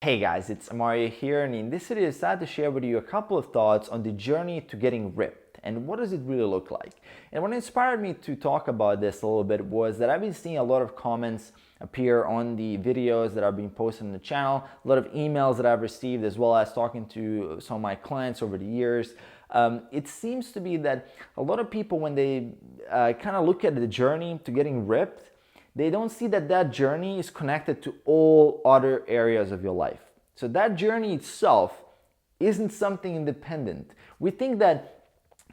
Hey guys, it's Mario here, and in this video I decided to share with you a couple of thoughts on the journey to getting ripped and what does it really look like. And what inspired me to talk about this a little bit was that I've been seeing a lot of comments appear on the videos that are being posted on the channel, a lot of emails that I've received, as well as talking to some of my clients over the years. It seems to be that a lot of people, when they kind of look at the journey to getting ripped, they don't see that that journey is connected to all other areas of your life. So that journey itself isn't something independent. We think that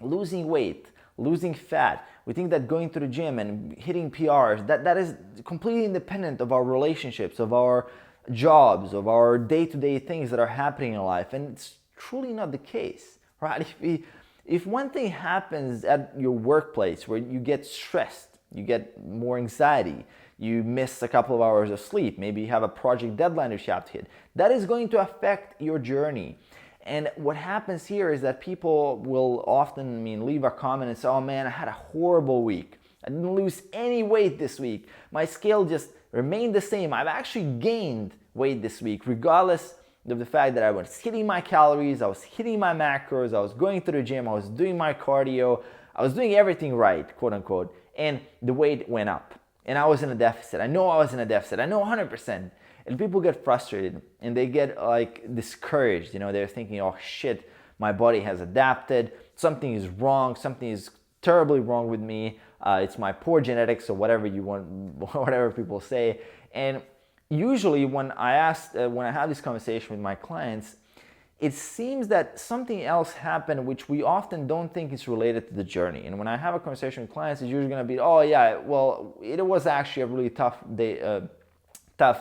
losing weight, losing fat, we think that going to the gym and hitting PRs, that is completely independent of our relationships, of our jobs, of our day-to-day things that are happening in life. And it's truly not the case, right? If one thing happens at your workplace where you get stressed, you get more anxiety, you miss a couple of hours of sleep, maybe you have a project deadline that you have to hit, that is going to affect your journey. And what happens here is that people will often leave a comment and say, oh man, I had a horrible week. I didn't lose any weight this week. My scale just remained the same. I've actually gained weight this week, regardless of the fact that I was hitting my calories, I was hitting my macros, I was going to the gym, I was doing my cardio, I was doing everything right, quote unquote, and the weight went up. And I was in a deficit. I know I was in a deficit. I know 100%. And people get frustrated and they get discouraged. They're thinking, oh shit, my body has adapted. Something is wrong. Something is terribly wrong with me. It's my poor genetics or whatever you want, whatever people say. And usually when I have this conversation with my clients, it seems that something else happened which we often don't think is related to the journey. And when I have a conversation with clients, it's usually going to be, oh yeah, well, it was actually a really tough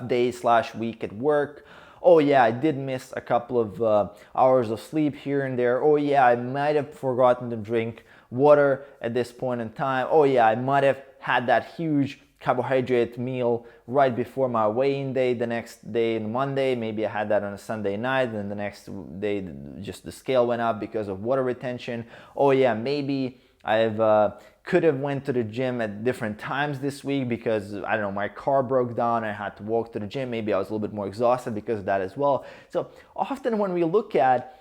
day/week at work. Oh yeah, I did miss a couple of hours of sleep here and there. Oh yeah, I might have forgotten to drink water at this point in time. Oh yeah, I might have had that huge carbohydrate meal right before my weigh-in day the next day, Monday. Maybe I had that on a Sunday night, and the next day just the scale went up because of water retention. Oh yeah, maybe could have went to the gym at different times this week because, I don't know, my car broke down, I had to walk to the gym. Maybe I was a little bit more exhausted because of that as well. So often when we look at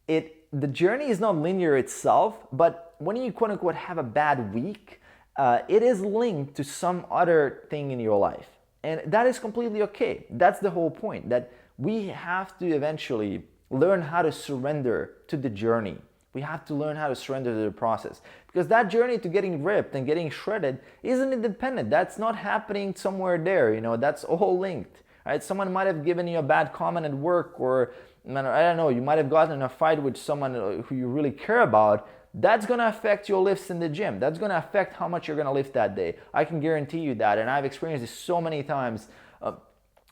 it, the journey is not linear itself, but when you quote unquote have a bad week, it is linked to some other thing in your life. And that is completely okay. That's the whole point, that we have to eventually learn how to surrender to the journey. We have to learn how to surrender to the process. Because that journey to getting ripped and getting shredded isn't independent. That's not happening somewhere there. That's all linked. Right? Someone might have given you a bad comment at work, or I don't know, you might have gotten in a fight with someone who you really care about. That's going to affect your lifts in the gym. That's going to affect how much you're going to lift that day. I can guarantee you that. And I've experienced this so many times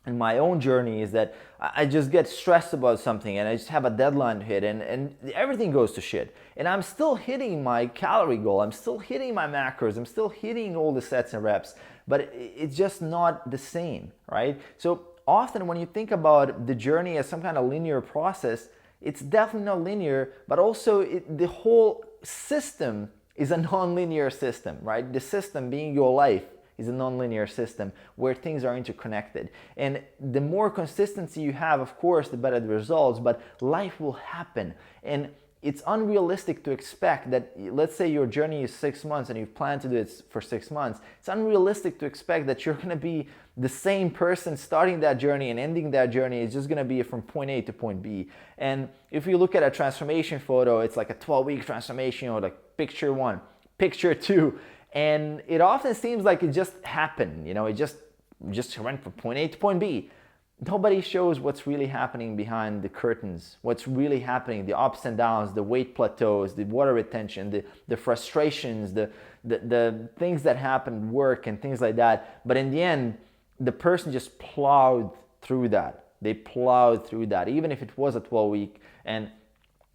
in my own journey, is that I just get stressed about something and I just have a deadline to hit, and everything goes to shit. And I'm still hitting my calorie goal. I'm still hitting my macros. I'm still hitting all the sets and reps, but it's just not the same, right? So often when you think about the journey as some kind of linear process, it's definitely not linear, but also the whole system is a non-linear system, right? The system being your life is a non-linear system where things are interconnected. And the more consistency you have, of course, the better the results, but life will happen. And it's unrealistic to expect that, let's say your journey is 6 months and you plan to do it for 6 months. It's unrealistic to expect that you're gonna be the same person starting that journey and ending that journey. Is just gonna be from point A to point B. And if you look at a transformation photo, it's like a 12-week transformation, or like picture 1, picture 2, and it often seems like it just happened. It just went from point A to point B. Nobody shows what's really happening behind the curtains, what's really happening, the ups and downs, the weight plateaus, the water retention, the frustrations, the things that happen at work and things like that. But in the end, the person just plowed through that. They plowed through that, even if it was a 12-week. And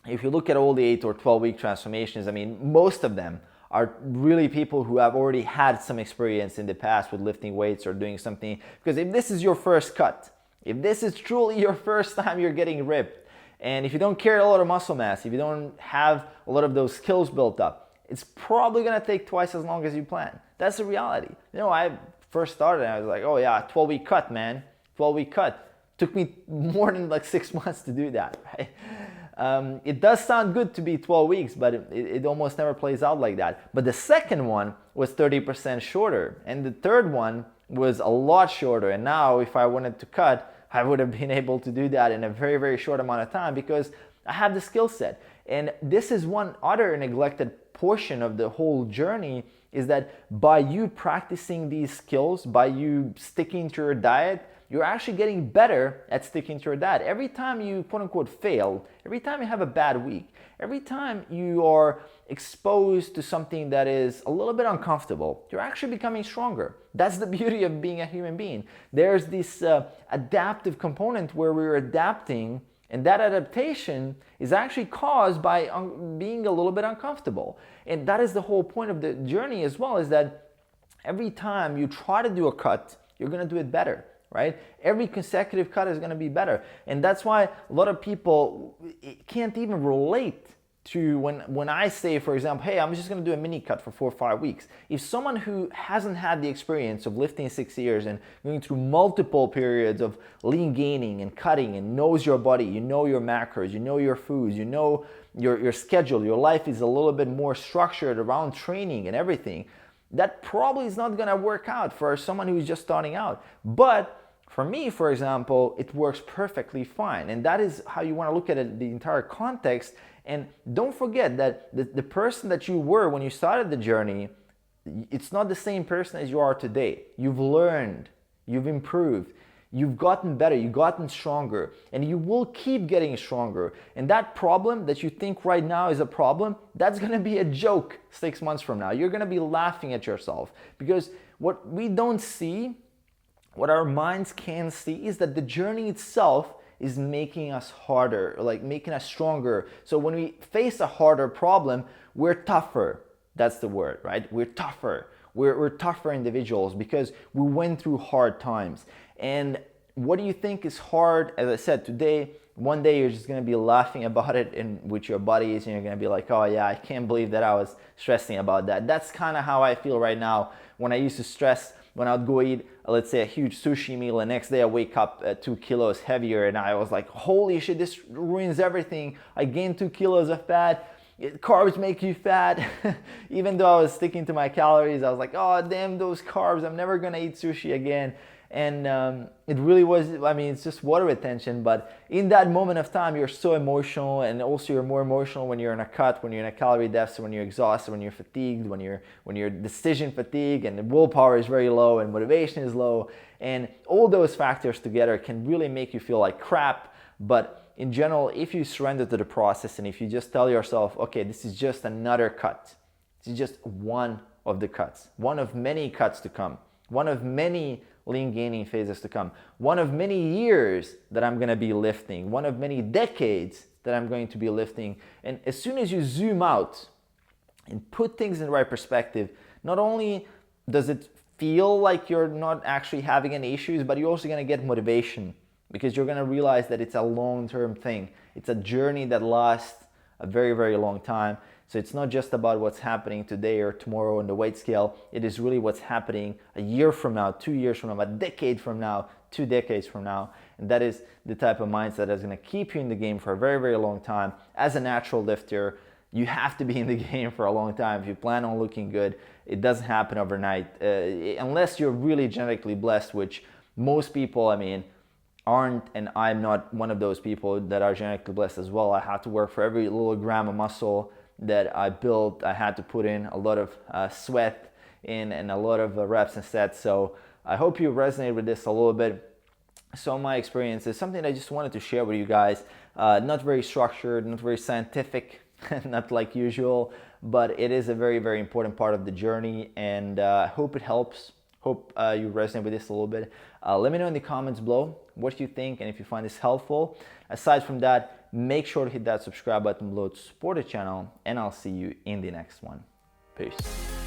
if you look at all the 8 or 12-week transformations, most of them are really people who have already had some experience in the past with lifting weights or doing something. Because if this is your first cut, if this is truly your first time you're getting ripped, and if you don't carry a lot of muscle mass, if you don't have a lot of those skills built up, it's probably gonna take twice as long as you plan. That's the reality. I first started and I was like, oh yeah, 12-week cut, man, 12-week cut. Took me more than like 6 months to do that, right? It does sound good to be 12 weeks, but it almost never plays out like that. But the second one was 30% shorter, and the third one was a lot shorter. And now if I wanted to cut, I would have been able to do that in a very, very short amount of time because I have the skill set. And this is one other neglected portion of the whole journey, is that by you practicing these skills, by you sticking to your diet, you're actually getting better at sticking to your diet. Every time you quote unquote fail, every time you have a bad week, every time you are exposed to something that is a little bit uncomfortable, you're actually becoming stronger. That's the beauty of being a human being. There's this adaptive component where we're adapting, and that adaptation is actually caused by being a little bit uncomfortable. And that is the whole point of the journey as well, is that every time you try to do a cut, you're gonna do it better, right? Every consecutive cut is gonna be better. And that's why a lot of people can't even relate to when I say, for example, hey, I'm just gonna do a mini cut for 4 or 5 weeks. If someone who hasn't had the experience of lifting 6 years and going through multiple periods of lean gaining and cutting and knows your body, you know your macros, you know your foods, you know your schedule, your life is a little bit more structured around training and everything, that probably is not gonna work out for someone who's just starting out. But for me, for example, it works perfectly fine. And that is how you wanna look at it, the entire context. And don't forget that the person that you were when you started the journey, it's not the same person as you are today. You've learned, you've improved, you've gotten better, you've gotten stronger, and you will keep getting stronger. And that problem that you think right now is a problem, that's gonna be a joke 6 months from now. You're gonna be laughing at yourself, because what we don't see, what our minds can see, is that the journey itself is making us harder, like making us stronger. So when we face a harder problem, we're tougher. That's the word, right? We're tougher. We're tougher individuals because we went through hard times. And what do you think is hard? As I said, today, one day you're just gonna be laughing about it and with your buddies, and you're gonna be like, oh yeah, I can't believe that I was stressing about that. That's kind of how I feel right now when I used to stress when I'd go eat, let's say, a huge sushi meal, and next day I wake up 2 kilos heavier, and I was like, holy shit, this ruins everything. I gained 2 kilos of fat. Carbs make you fat. Even though I was sticking to my calories, I was like, oh damn those carbs, I'm never gonna eat sushi again. And it really was, I mean, it's just water retention, but in that moment of time, you're so emotional, and also you're more emotional when you're in a cut, when you're in a calorie deficit, when you're exhausted, when you're fatigued, when you're decision fatigue, and the willpower is very low and motivation is low, and all those factors together can really make you feel like crap. But in general, if you surrender to the process, and if you just tell yourself, okay, this is just another cut, this is just one of the cuts, one of many cuts to come, one of many lean gaining phases to come, one of many years that I'm gonna be lifting, one of many decades that I'm going to be lifting. And as soon as you zoom out and put things in the right perspective, not only does it feel like you're not actually having any issues, but you're also gonna get motivation, because you're gonna realize that it's a long-term thing. It's a journey that lasts a very, very long time. So it's not just about what's happening today or tomorrow on the weight scale. It is really what's happening a year from now, 2 years from now, a decade from now, 2 decades from now. And that is the type of mindset that is gonna keep you in the game for a very, very long time. As a natural lifter, you have to be in the game for a long time. If you plan on looking good, it doesn't happen overnight. Unless you're really genetically blessed, which most people, I mean, aren't, and I'm not one of those people that are genetically blessed as well. I have to work for every little gram of muscle that I built. I had to put in a lot of sweat in and a lot of reps and sets. So I hope you resonate with this a little bit. So my experience is something I just wanted to share with you guys. Not very structured, not very scientific, not like usual, but it is a very, very important part of the journey, and I hope it helps. Hope you resonate with this a little bit. Let me know in the comments below what you think and if you find this helpful. Aside from that, make sure to hit that subscribe button below to support the channel, and I'll see you in the next one. Peace.